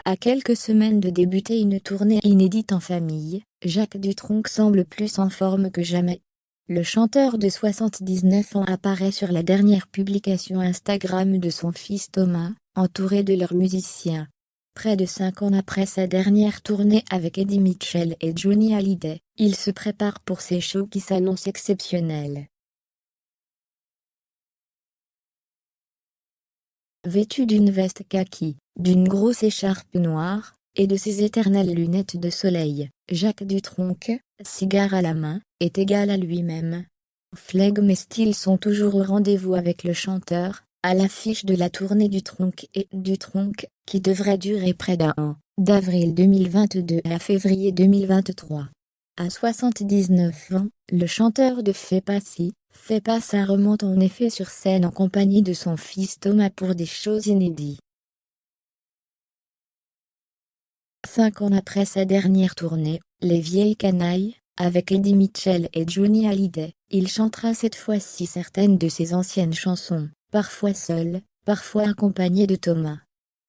À quelques semaines de débuter une tournée inédite en famille, Jacques Dutronc semble plus en forme que jamais. Le chanteur de 79 ans apparaît sur la dernière publication Instagram de son fils Thomas, entouré de leurs musiciens. Près de 5 ans après sa dernière tournée avec Eddie Mitchell et Johnny Hallyday, il se prépare pour ces shows qui s'annoncent exceptionnels. Vêtu d'une veste kaki, d'une grosse écharpe noire, et de ses éternelles lunettes de soleil, Jacques Dutronc, cigare à la main, est égal à lui-même. Flegme et style sont toujours au rendez-vous avec le chanteur, à l'affiche de la tournée Dutronc et Dutronc, qui devrait durer près d'un an, d'avril 2022 à février 2023. À 79 ans, le chanteur de Fais pas ci, Fais pas ça remonte en effet sur scène en compagnie de son fils Thomas pour des shows inédits. 5 ans après sa dernière tournée, Les Vieilles Canailles, avec Eddie Mitchell et Johnny Hallyday, il chantera cette fois-ci certaines de ses anciennes chansons, parfois seul, parfois accompagné de Thomas.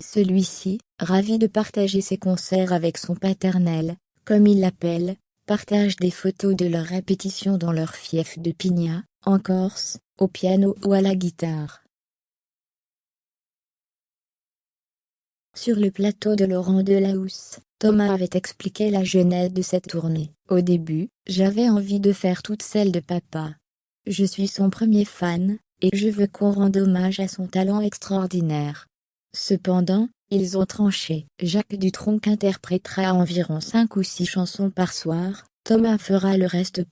Celui-ci, ravi de partager ses concerts avec son paternel, comme il l'appelle, partage des photos de leurs répétitions dans leur fief de Pignat, en Corse, au piano ou à la guitare. Sur le plateau de Laurent Delahousse, Thomas avait expliqué la genèse de cette tournée. Au début, j'avais envie de faire toutes celles de papa. Je suis son premier fan, et je veux qu'on rende hommage à son talent extraordinaire. Cependant, ils ont tranché. Jacques Dutronc interprétera environ 5 ou 6 chansons par soir, Thomas fera le reste.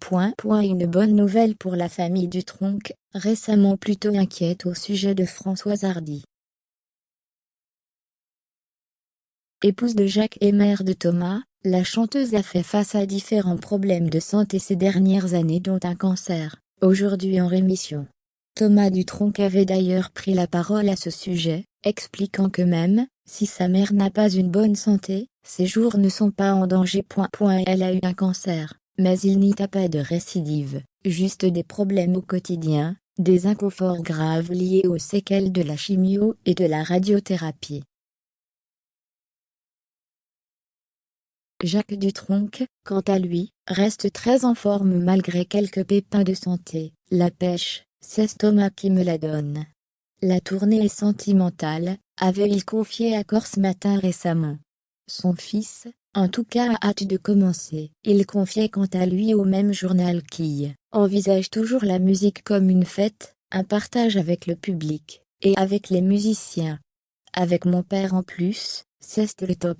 Une bonne nouvelle pour la famille Dutronc, récemment plutôt inquiète au sujet de Françoise Hardy. Épouse de Jacques et mère de Thomas, la chanteuse a fait face à différents problèmes de santé ces dernières années dont un cancer, aujourd'hui en rémission. Thomas Dutronc avait d'ailleurs pris la parole à ce sujet, expliquant que même si sa mère n'a pas une bonne santé, ses jours ne sont pas en danger. Elle a eu un cancer, mais il n'y a pas de récidive, juste des problèmes au quotidien, des inconforts graves liés aux séquelles de la chimio et de la radiothérapie. Jacques Dutronc, quant à lui, reste très en forme malgré quelques pépins de santé. La pêche, c'est Thomas qui me la donne. La tournée est sentimentale, avait-il confié à Corse Matin récemment. Son fils, en tout cas, a hâte de commencer. Il confiait quant à lui au même journal qu'il envisage toujours la musique comme une fête, un partage avec le public, et avec les musiciens. Avec mon père en plus, c'est le top.